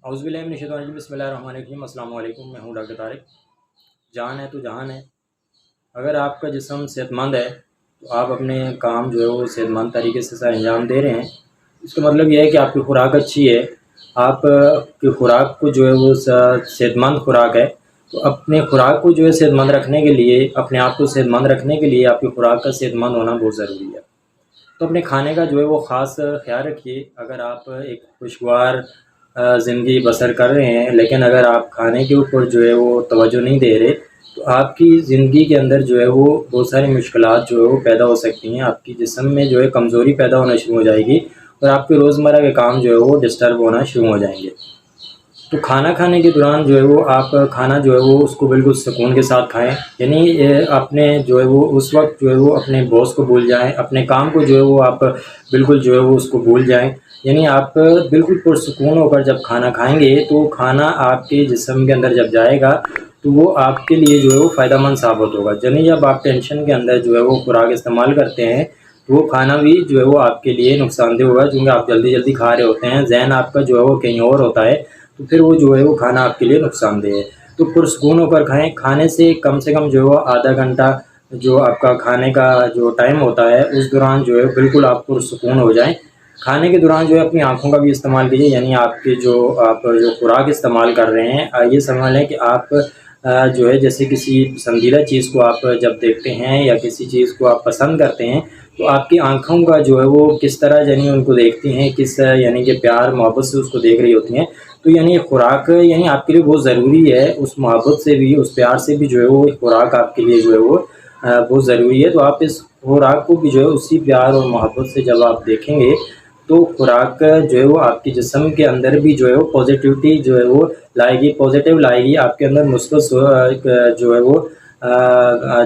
اعوذ باللہ من الشیطان الرجیم، بسم اللہ الرحمن الرحیم۔ السلام علیکم، میں ہوں ڈاکٹر طارق۔ جان ہے تو جہان ہے۔ اگر آپ کا جسم صحت مند ہے تو آپ اپنے کام جو ہے وہ صحت مند طریقے سے سارے انجام دے رہے ہیں۔ اس کا مطلب یہ ہے کہ آپ کی خوراک اچھی ہے، آپ کی خوراک کو جو ہے وہ صحت مند خوراک ہے۔ تو اپنے خوراک کو جو ہے صحت مند رکھنے کے لیے، اپنے آپ کو صحت مند رکھنے کے لیے آپ کی خوراک کا صحت مند ہونا بہت ضروری ہے۔ تو اپنے کھانے کا جو ہے وہ خاص خیال رکھیے۔ اگر آپ ایک خوشگوار زندگی بسر کر رہے ہیں لیکن اگر آپ کھانے کے اوپر جو ہے وہ توجہ نہیں دے رہے تو آپ کی زندگی کے اندر جو ہے وہ بہت ساری مشکلات جو ہے وہ پیدا ہو سکتی ہیں۔ آپ کی جسم میں جو ہے کمزوری پیدا ہونا شروع ہو جائے گی اور آپ کے روزمرہ کے کام جو ہے وہ ڈسٹرب ہونا شروع ہو جائیں گے۔ تو کھانا کھانے کے دوران جو ہے وہ آپ کھانا جو ہے وہ اس کو بالکل سکون کے ساتھ کھائیں، یعنی اپنے جو ہے وہ اس وقت جو ہے وہ اپنے باس کو بھول جائیں، اپنے کام کو جو ہے وہ آپ بالکل جو ہے وہ اس کو بھول جائیں، یعنی آپ بالکل پرسکون ہو کر جب کھانا کھائیں گے تو کھانا آپ کے جسم کے اندر جب جائے گا تو وہ آپ کے لیے جو ہے وہ فائدہ مند ثابت ہوگا۔ یعنی جب آپ ٹینشن کے اندر جو ہے وہ خوراک استعمال کرتے ہیں تو وہ کھانا بھی جو ہے وہ آپ کے لیے نقصان دہ ہوگا، کیونکہ آپ جلدی جلدی کھا رہے ہوتے ہیں، ذہن آپ کا جو ہے وہ کہیں اور ہوتا ہے، تو پھر وہ جو ہے وہ کھانا آپ کے لیے نقصان دہ ہے۔ تو پرسکون ہو کر کھائیں۔ کھانے سے کم جو ہے وہ آدھا گھنٹہ جو آپ کا کھانے کا جو ٹائم ہوتا ہے اس دوران جو ہے بالکل آپ پرسکون ہو جائیں۔ کھانے کے دوران جو ہے اپنی آنکھوں کا بھی استعمال کیجیے، یعنی آپ جو خوراک استعمال کر رہے ہیں یہ سمجھ لیں کہ آپ جو ہے جیسے کسی پسندیدہ چیز کو آپ جب دیکھتے ہیں یا کسی چیز کو آپ پسند کرتے ہیں تو آپ کی آنکھوں کا جو ہے وہ کس طرح یعنی ان کو دیکھتی ہیں، کس یعنی کہ پیار محبت سے اس کو دیکھ رہی ہوتی ہیں۔ تو یعنی خوراک یعنی آپ کے لیے بہت ضروری ہے، اس محبت سے بھی اس پیار سے بھی جو ہے وہ خوراک آپ کے لیے جو ہے وہ بہت ضروری ہے۔ تو آپ اس خوراک کو بھی جو ہے اسی پیار اور محبت سے جب آپ دیکھیں گے تو خوراک جو ہے وہ آپ کے جسم کے اندر بھی جو ہے وہ پازیٹیوٹی جو ہے وہ لائے گی، پازیٹیو لائے گی، آپ کے اندر مثبت جو ہے وہ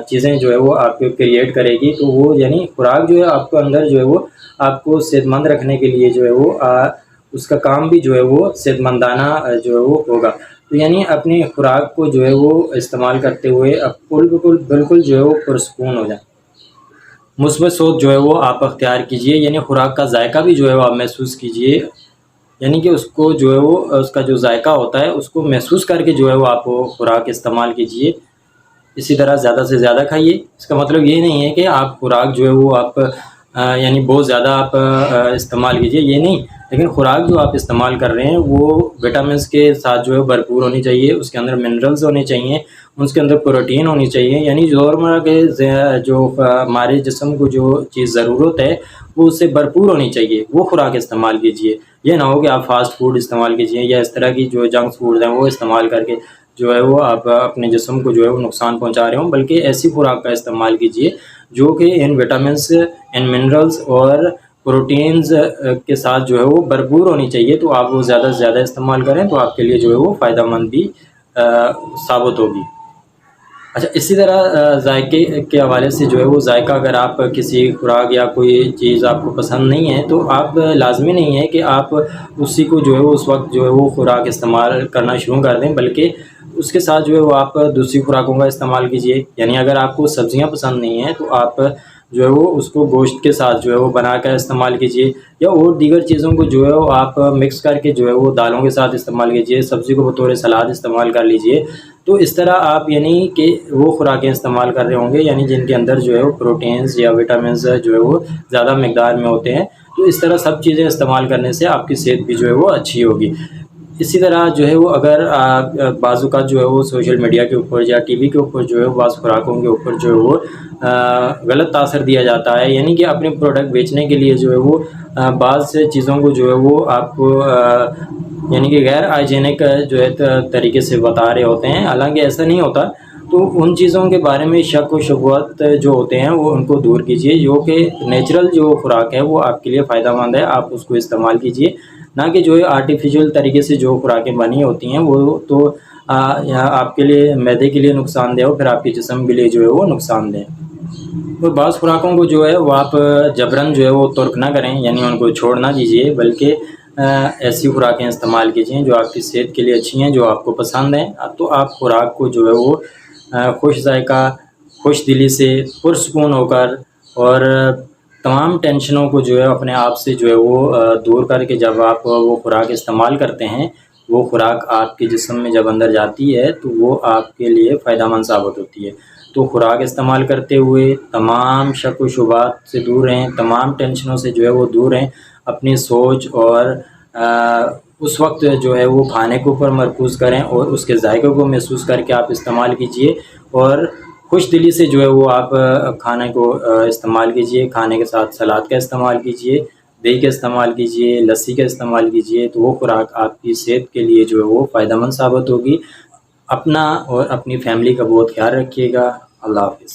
چیزیں جو ہے وہ آپ کو کریٹ کرے گی۔ تو وہ یعنی خوراک جو ہے آپ کو اندر جو ہے وہ آپ کو صحت مند رکھنے کے لیے جو ہے وہ اس کا کام بھی جو ہے وہ صحت مندانہ جو ہے وہ ہوگا۔ تو یعنی اپنی خوراک کو جو ہے وہ استعمال کرتے ہوئے بالکل جو ہے وہ پرسکون ہو جائیں، مثبت سوچ جو ہے وہ آپ اختیار کیجئے، یعنی خوراک کا ذائقہ بھی جو ہے وہ آپ محسوس کیجئے، یعنی کہ اس کو جو ہے وہ اس کا جو ذائقہ ہوتا ہے اس کو محسوس کر کے جو ہے وہ آپ خوراک استعمال کیجئے۔ اسی طرح زیادہ سے زیادہ کھائیے۔ اس کا مطلب یہ نہیں ہے کہ آپ خوراک جو ہے وہ آپ یعنی بہت زیادہ آپ استعمال کیجئے، یہ نہیں، لیکن خوراک جو آپ استعمال کر رہے ہیں وہ وٹامنس کے ساتھ جو ہے بھرپور ہونی چاہیے، اس کے اندر منرلز ہونے چاہیے، اس کے اندر پروٹین ہونی چاہیے، یعنی روزمرہ کے جو ہمارے جسم کو جو چیز ضرورت ہے وہ اس سے بھرپور ہونی چاہیے، وہ خوراک استعمال کیجئے۔ یہ نہ ہو کہ آپ فاسٹ فوڈ استعمال کیجئے یا اس طرح کی جو جنک فوڈ ہیں وہ استعمال کر کے جو ہے وہ آپ اپنے جسم کو جو ہے وہ نقصان پہنچا رہے ہوں، بلکہ ایسی خوراک کا استعمال کیجئے جو کہ ان وٹامنس، ان منرلز اور پروٹینز کے ساتھ جو ہے وہ بھرپور ہونی چاہیے۔ تو آپ وہ زیادہ سے زیادہ استعمال کریں تو آپ کے لیے جو ہے وہ فائدہ مند بھی ثابت ہوگی۔ اچھا، اسی طرح ذائقے کے حوالے سے جو ہے وہ ذائقہ، اگر آپ کسی خوراک یا کوئی چیز آپ کو پسند نہیں ہے تو آپ لازمی نہیں ہے کہ آپ اسی کو جو ہے وہ اس وقت جو ہے وہ خوراک استعمال کرنا شروع کر دیں، بلکہ اس کے ساتھ جو ہے وہ آپ دوسری خوراکوں کا استعمال کیجیے۔ یعنی اگر آپ کو سبزیاں پسند نہیں ہیں تو آپ جو ہے وہ اس کو گوشت کے ساتھ جو ہے وہ بنا کر استعمال کیجیے، یا اور دیگر چیزوں کو جو ہے وہ آپ مکس کر کے جو ہے وہ دالوں کے ساتھ استعمال کیجیے، سبزی کو بطور سلاد استعمال کر لیجیے۔ تو اس طرح آپ یعنی کہ وہ خوراکیں استعمال کر رہے ہوں گے یعنی جن کے اندر جو ہے وہ پروٹینز یا وٹامنز جو ہے وہ زیادہ مقدار میں ہوتے ہیں۔ تو اس طرح سب چیزیں استعمال کرنے سے آپ کی صحت بھی جو ہے وہ اچھی ہوگی۔ اسی طرح جو ہے وہ اگر بعض اوقات جو ہے وہ سوشل میڈیا کے اوپر یا ٹی وی کے اوپر جو ہے بعض خوراکوں کے اوپر جو ہے وہ غلط تاثر دیا جاتا ہے، یعنی کہ اپنے پروڈکٹ بیچنے کے لیے جو ہے وہ بعض چیزوں کو جو ہے وہ آپ کو یعنی کہ غیر ہائیجینک جو ہے طریقے سے بتا رہے ہوتے ہیں، حالانکہ ایسا نہیں ہوتا۔ تو ان چیزوں کے بارے میں شک و شبہات جو ہوتے ہیں وہ ان کو دور کیجیے، جو کہ نیچرل جو خوراک ہے وہ آپ کے لیے فائدہ مند ہے، آپ اس کو استعمال کیجیے، نہ کہ جو ہے آرٹیفیشل طریقے سے جو خوراکیں بنی ہوتی ہیں وہ تو آپ کے لیے معدے کے لیے نقصان دہ ہو، پھر آپ کے جسم کے لیے جو ہے وہ نقصان دہ۔ تو بعض خوراکوں کو جو ہے وہ آپ جبراً جو ہے وہ ترک نہ کریں، یعنی ان کو چھوڑ نہ دیجیے، بلکہ ایسی خوراکیں استعمال کیجیے جو آپ کی صحت کے لیے اچھی ہیں، جو آپ کو پسند ہیں۔ تو آپ خوراک کو جو ہے وہ خوش ذائقہ، خوش دلی سے پرسکون ہو کر اور تمام ٹینشنوں کو جو ہے اپنے آپ سے جو ہے وہ دور کر کے جب آپ وہ خوراک استعمال کرتے ہیں وہ خوراک آپ کے جسم میں جب اندر جاتی ہے تو وہ آپ کے لیے فائدہ مند ثابت ہوتی ہے۔ تو خوراک استعمال کرتے ہوئے تمام شک و شبہات سے دور رہیں، تمام ٹینشنوں سے جو ہے وہ دور رہیں، اپنی سوچ اور اس وقت جو ہے وہ کھانے کے اوپر مرکوز کریں اور اس کے ذائقے کو محسوس کر کے آپ استعمال کیجئے، اور خوش دلی سے جو ہے وہ آپ کھانے کو استعمال کیجئے۔ کھانے کے ساتھ سلاد کا استعمال کیجئے، دہی کا استعمال کیجئے، لسی کا استعمال کیجئے، تو وہ خوراک آپ کی صحت کے لیے جو ہے وہ فائدہ مند ثابت ہوگی۔ اپنا اور اپنی فیملی کا بہت خیال رکھیے گا۔ اللہ حافظ۔